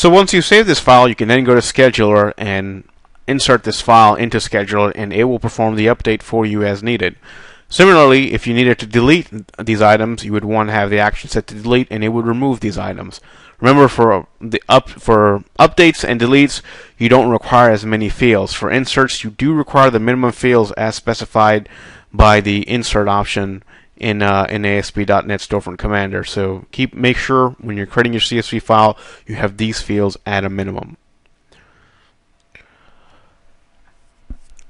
So once you save this file, you can then go to Scheduler and insert this file into Scheduler, and it will perform the update for you as needed. Similarly, if you needed to delete these items, you would want to have the action set to delete, and it would remove these items. Remember, for updates and deletes, you don't require as many fields. For inserts, you do require the minimum fields as specified by the insert option in ASP.NET Storefront Commander. So make sure when you're creating your CSV file, you have these fields at a minimum.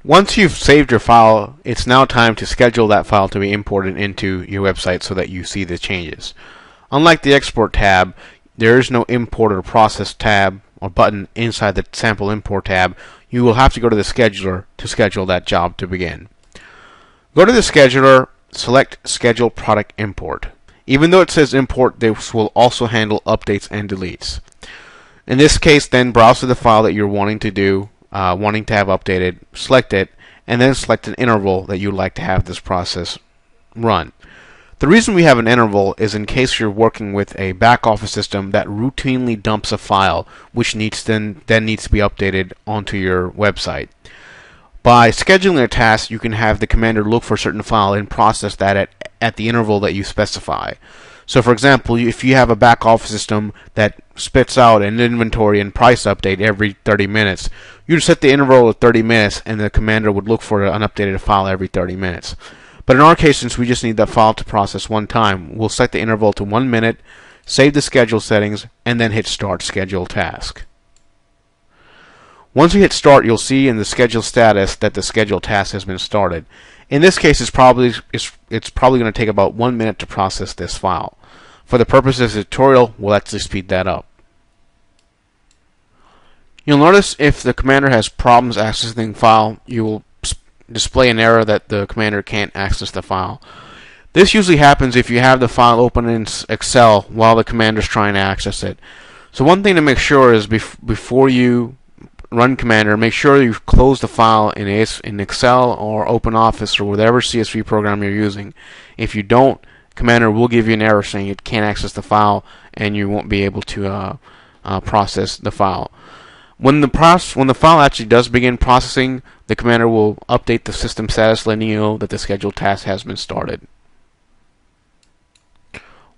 Once you've saved your file, it's now time to schedule that file to be imported into your website so that you see the changes. Unlike the Export tab, there is no Import or Process tab or button inside the Sample Import tab. You will have to go to the Scheduler to schedule that job to begin. Go to the Scheduler, select Schedule Product Import. Even though it says Import, this will also handle updates and deletes. In this case, then browse to the file that you're wanting to have updated, select it, and then select an interval that you'd like to have this process run. The reason we have an interval is in case you're working with a back office system that routinely dumps a file which needs to be updated onto your website. By scheduling a task, you can have the commander look for a certain file and process that at the interval that you specify. So for example, if you have a back office system that spits out an inventory and price update every 30 minutes, you'd set the interval at 30 minutes and the commander would look for an updated file every 30 minutes. But in our case, since we just need that file to process one time, we'll set the interval to 1 minute, save the schedule settings, and then hit Start Schedule Task. Once you hit Start, you'll see in the schedule status that the schedule task has been started. In this case, it's probably going to take about 1 minute to process this file. For the purposes of the tutorial, we'll actually speed that up. You'll notice if the commander has problems accessing the file, you will display an error that the commander can't access the file. This usually happens if you have the file open in Excel while the commander is trying to access it. So one thing to make sure is before you run Commander, make sure you close the file in Excel or OpenOffice or whatever CSV program you're using. If you don't, Commander will give you an error saying it can't access the file and you won't be able to process the file. When the file actually does begin processing, the Commander will update the system status, letting you know that the scheduled task has been started.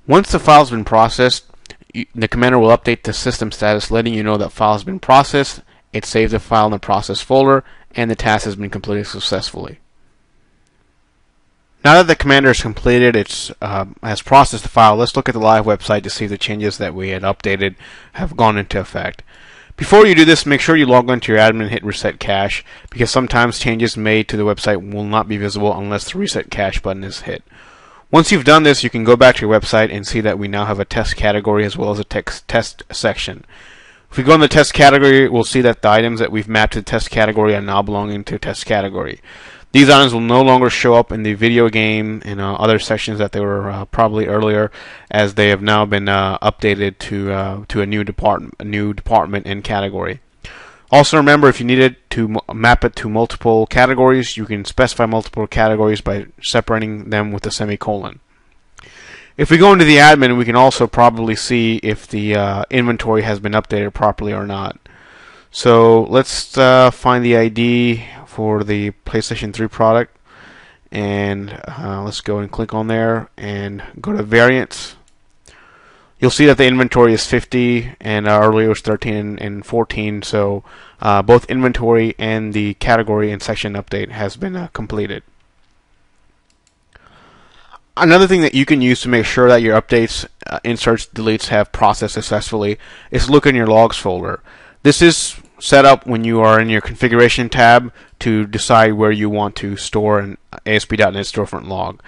Once the file has been processed, the Commander will update the system status, letting you know that file has been processed. It saves the file in the process folder, and the task has been completed successfully. Now that the Commander is completed, has processed the file, let's look at the live website to see if the changes that we had updated have gone into effect. Before you do this, make sure you log on to your admin and hit Reset Cache, because sometimes changes made to the website will not be visible unless the Reset Cache button is hit. Once you've done this, you can go back to your website and see that we now have a test category as well as a test section. If we go in the test category, we'll see that the items that we've mapped to the test category are now belonging to test category. These items will no longer show up in the video game and other sections that they were probably earlier, as they have now been updated to a new department and category. Also remember, if you needed to map it to multiple categories, you can specify multiple categories by separating them with a semicolon. If we go into the admin, we can also probably see if the inventory has been updated properly or not. So let's find the ID for the PlayStation 3 product, and let's go and click on there and go to variants. You'll see that the inventory is 50 and earlier was 13 and 14, so both inventory and the category and section update has been completed. Another thing that you can use to make sure that your updates, inserts, deletes have processed successfully is look in your logs folder. This is set up when you are in your configuration tab to decide where you want to store an ASP.NET Storefront log.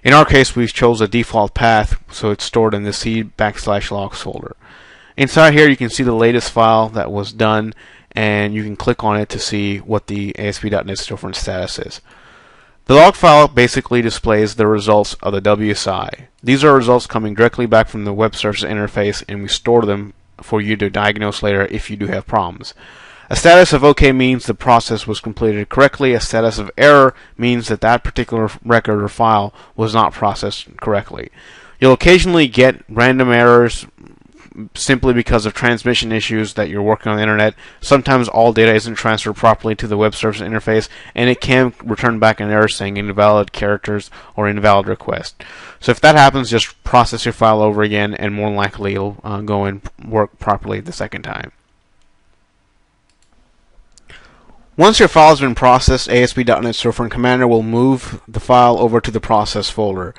In our case, we chose a default path, so it's stored in the C/logs folder. Inside here, you can see the latest file that was done, and you can click on it to see what the ASP.NET Storefront status is. The log file basically displays the results of the WSI. These are results coming directly back from the web service interface, and we store them for you to diagnose later if you do have problems. A status of OK means the process was completed correctly. A status of error means that that particular record or file was not processed correctly. You'll occasionally get random errors simply because of transmission issues that you're working on the internet. Sometimes all data isn't transferred properly to the web service interface, and it can return back an error saying invalid characters or invalid request. So if that happens, just process your file over again, and more likely it'll go and work properly the second time. Once your file has been processed, ASP.NET Storefront Commander will move the file over to the process folder.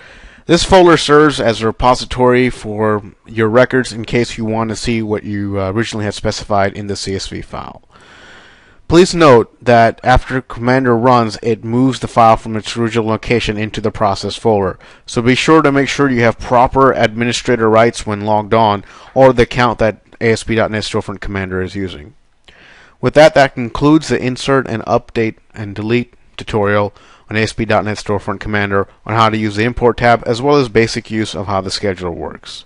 This folder serves as a repository for your records in case you want to see what you originally had specified in the CSV file. Please note that after Commander runs, it moves the file from its original location into the process folder. So be sure to make sure you have proper administrator rights when logged on, or the account that ASP.NET Storefront Commander is using. With that, that concludes the insert and update and delete tutorial on ASP.NET Storefront Commander on how to use the import tab, as well as basic use of how the scheduler works.